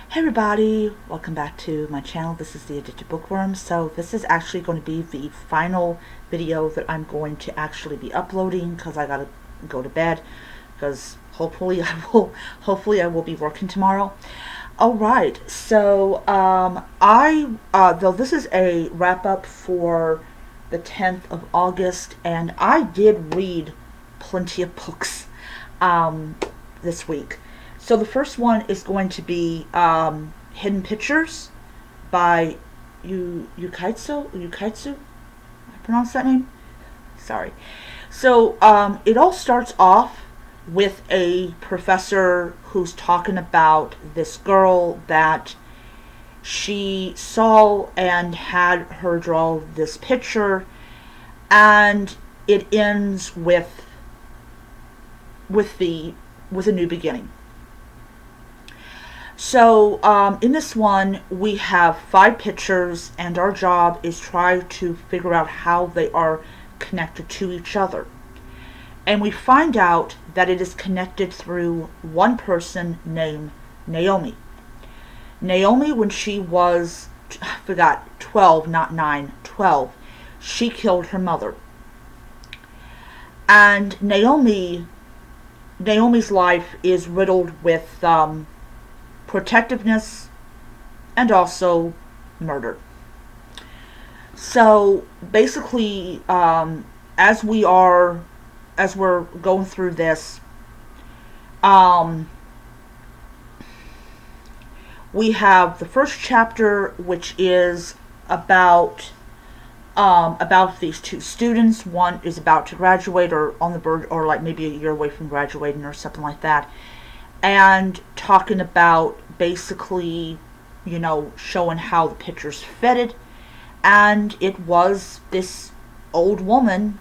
Hey everybody, welcome back to my channel. This is the Addicted Bookworm. So this is actually going to be the final video that I'm going to actually be uploading because I gotta go to bed because hopefully I will be working tomorrow. Alright, so though this is a wrap up for the 10th of August, and I did read plenty of books this week. So the first one is going to be Hidden Pictures by Yukaitsu. I pronounce that name? Sorry. So it all starts off with a professor who's talking about this girl that she saw and had her draw this picture, and it ends with a new beginning. So in this one, we have 5 pictures, and our job is try to figure out how they are connected to each other. And we find out that it is connected through one person named Naomi. Naomi, when she was, I forgot, 12, not 9, 12, she killed her mother. And Naomi's life is riddled with protectiveness and also murder. So basically, as we're going through this, we have the first chapter, which is about these 2 students. One is about to graduate, or on the verge, or like maybe a year away from graduating, or something like that, and talking about basically, showing how the pictures fitted. And it was this old woman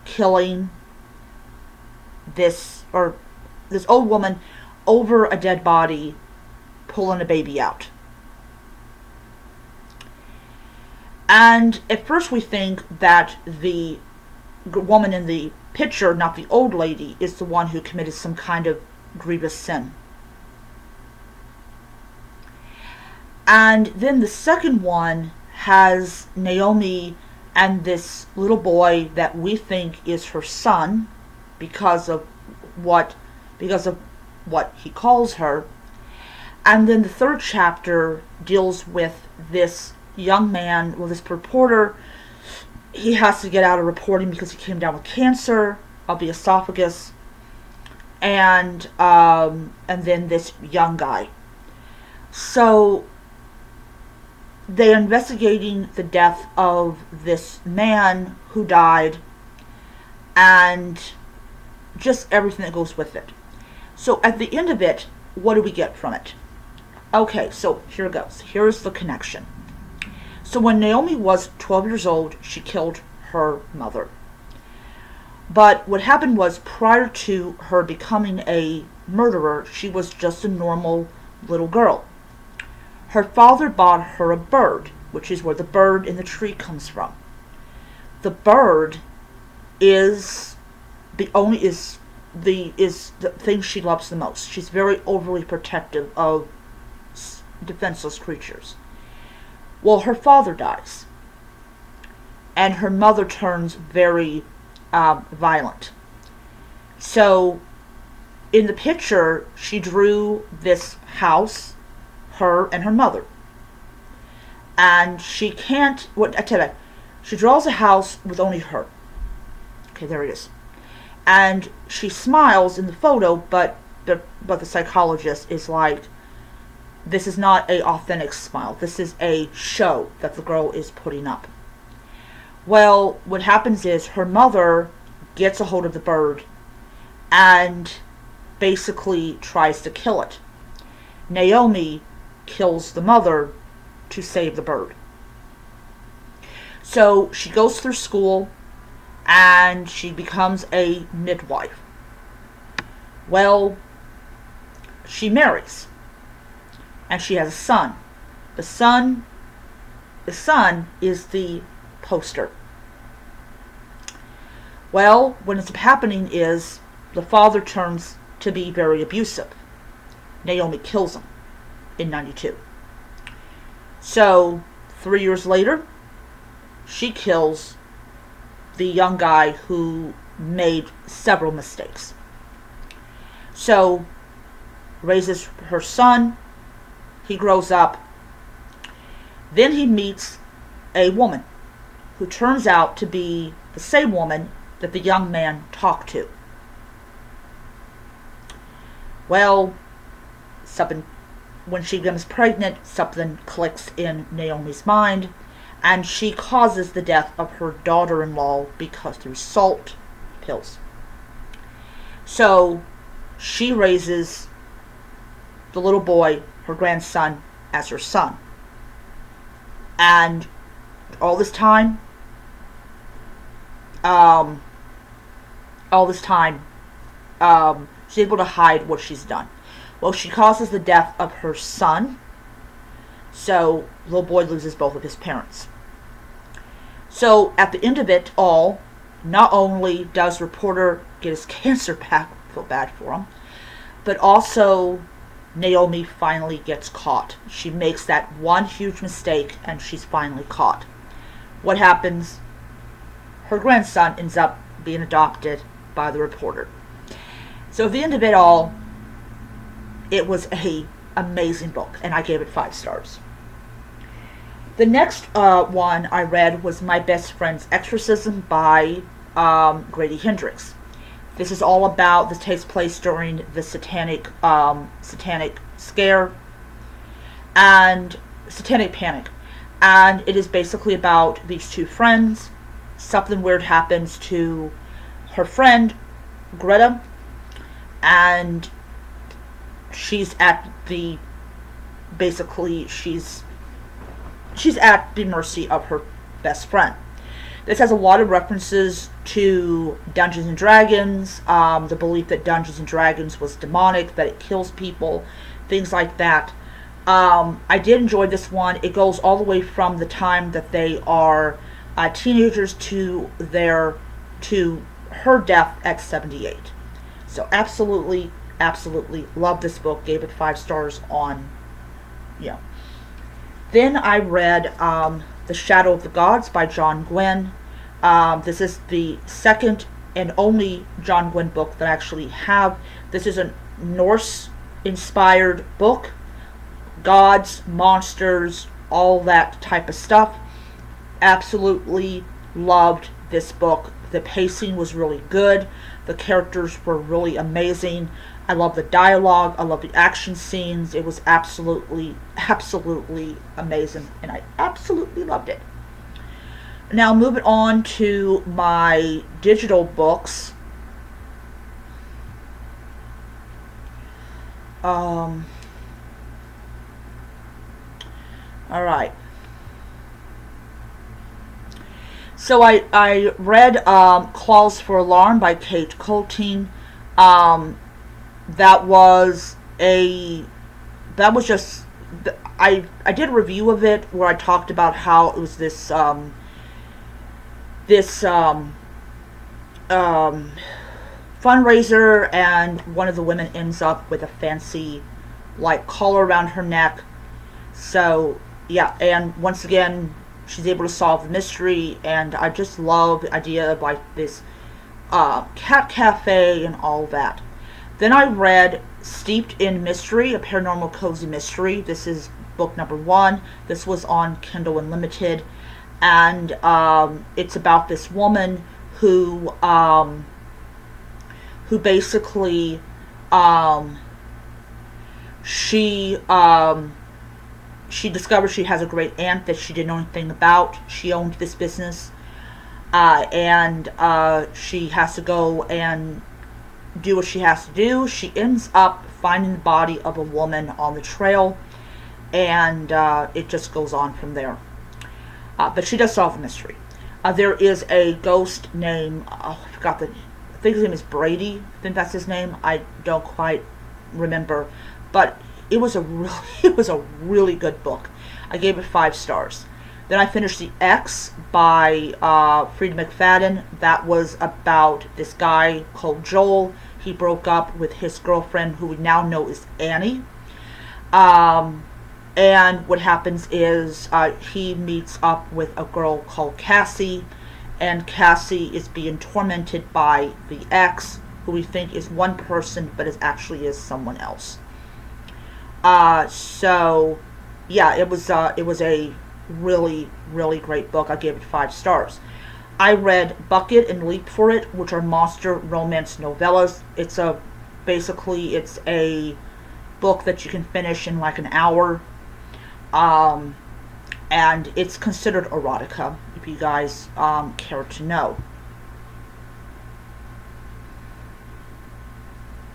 killing this old woman over a dead body, pulling a baby out. And at first we think that the woman in the picture, not the old lady, is the one who committed some kind of grievous sin. And then the second one has Naomi and this little boy that we think is her son because of what he calls her. And then the third chapter deals with this young man, this reporter. He has to get out of reporting because he came down with cancer of the esophagus. And then this young guy. So they're investigating the death of this man who died, and just everything that goes with it. So at the end of it, what do we get from it? Okay, so here it goes. Here's the connection. So when Naomi was 12 years old, she killed her mother. But what happened was, prior to her becoming a murderer, she was just a normal little girl. Her father bought her a bird, which is where the bird in the tree comes from. The bird is the thing she loves the most. She's very overly protective of defenseless creatures. Well, her father dies, and her mother turns very violent. So in the picture, she drew this house, her and her mother, and she can't, I tell you, she draws a house with only her. Okay, there it is. And she smiles in the photo, but the psychologist is like, this is not a authentic smile. This is a show that the girl is putting up. Well, what happens is her mother gets a hold of the bird and basically tries to kill it. Naomi kills the mother to save the bird. So she goes through school and she becomes a midwife. Well, she marries and she has a son. The son is the poster. Well, what ends up happening is the father turns to be very abusive. Naomi kills him. in 92. So 3 years later, she kills the young guy who made several mistakes. So raises her son. He grows up. Then he meets a woman who turns out to be the same woman that the young man talked to. Well, when she becomes pregnant, something clicks in Naomi's mind, and she causes the death of her daughter-in-law because through salt pills. So she raises the little boy, her grandson, as her son. And all this time, she's able to hide what she's done. Well, she causes the death of her son, so the little boy loses both of his parents. So at the end of it all, not only does reporter get his cancer back, feel bad for him, but also Naomi finally gets caught. She makes that one huge mistake and she's finally caught. What happens? Her grandson ends up being adopted by the reporter. So at the end of it all, it was an amazing book, and I gave it 5 stars. The next one I read was My Best Friend's Exorcism by Grady Hendrix. This is all about, this takes place during the satanic scare and satanic panic. And it is basically about these two friends. Something weird happens to her friend, Greta, and she's at the mercy of her best friend. This has a lot of references to Dungeons and Dragons, the belief that Dungeons and Dragons was demonic, that it kills people, things like that. I did enjoy this one. It goes all the way from the time that they are teenagers to her death at 78. So absolutely love this book. Gave it 5 stars on, Then I read The Shadow of the Gods by John Gwynne. This is the second and only John Gwynne book that I actually have. This is a Norse-inspired book. Gods, monsters, all that type of stuff. Absolutely loved this book. The pacing was really good. The characters were really amazing. I love the dialogue. I love the action scenes. It was absolutely amazing, and I absolutely loved it. Now moving on to my digital books. All right. So I read Claws for Alarm by Kate Colting. That was just, I did a review of it where I talked about how it was this fundraiser, and one of the women ends up with a fancy collar around her neck. So yeah, and once again she's able to solve the mystery, and I just love the idea of this cat cafe and all that. Then I read Steeped in Mystery, a paranormal cozy mystery. This is book number 1. This was on Kindle Unlimited, and it's about this woman who basically she discovers she has a great aunt that she didn't know anything about. She owned this business, and she has to go and do what she has to do. She ends up finding the body of a woman on the trail, and it just goes on from there. But she does solve the mystery. There is a ghost named, I think his name is Brady. I think that's his name. I don't quite remember, but it was a really good book. I gave it 5 stars. Then I finished The X by Freida McFadden. That was about this guy called Joel. He broke up with his girlfriend, who we now know is Annie. And what happens is he meets up with a girl called Cassie, and Cassie is being tormented by the ex, who we think is one person, but it actually is someone else. So yeah, it was a really really great book. I gave it 5 stars. I read Bucket and Leap for It, which are monster romance novellas. It's a book that you can finish in like an hour. Um, and it's considered erotica, if you guys care to know.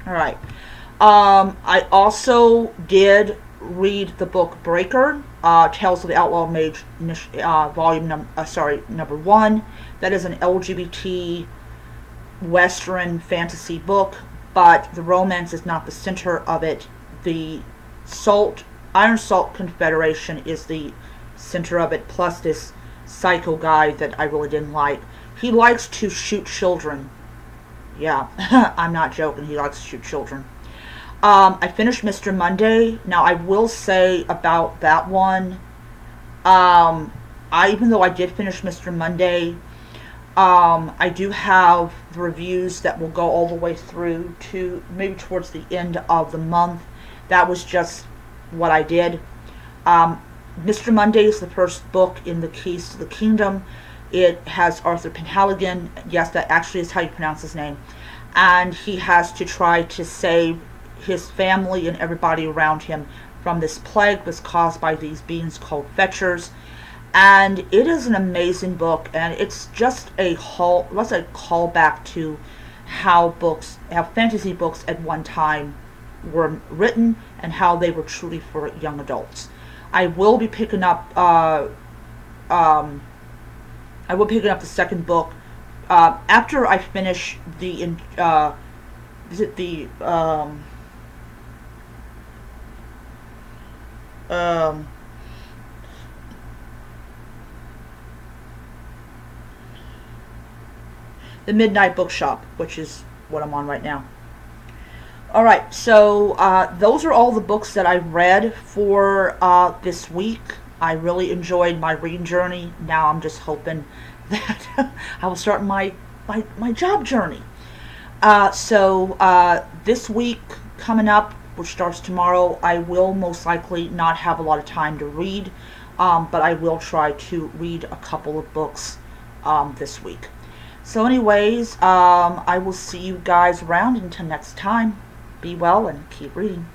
Alright. I also did read the book Breaker, Tales of the Outlaw Mage, number 1. That is an LGBT Western fantasy book, but the romance is not the center of it. The Iron Salt Confederation is the center of it, plus this psycho guy that I really didn't like. He likes to shoot children. Yeah, I'm not joking. He likes to shoot children. I finished Mr. Monday. Now, I will say about that one, even though I did finish Mr. Monday, I do have the reviews that will go all the way through to maybe towards the end of the month. That was just what I did. Mr. Monday is the first book in the Keys to the Kingdom. It has Arthur Penhaligon. Yes, that actually is how you pronounce his name. And he has to try to save his family and everybody around him from this plague that's caused by these beings called Fetchers. And it is an amazing book, and it's just a callback to how fantasy books at one time were written and how they were truly for young adults. I will be picking up the second book after I finish the Midnight Bookshop, which is what I'm on right now. Alright, so those are all the books that I've read for this week. I really enjoyed my reading journey. Now I'm just hoping that I will start my job journey. So this week coming up, which starts tomorrow, I will most likely not have a lot of time to read, but I will try to read a couple of books this week. So anyways, I will see you guys around. Until next time, be well and keep reading.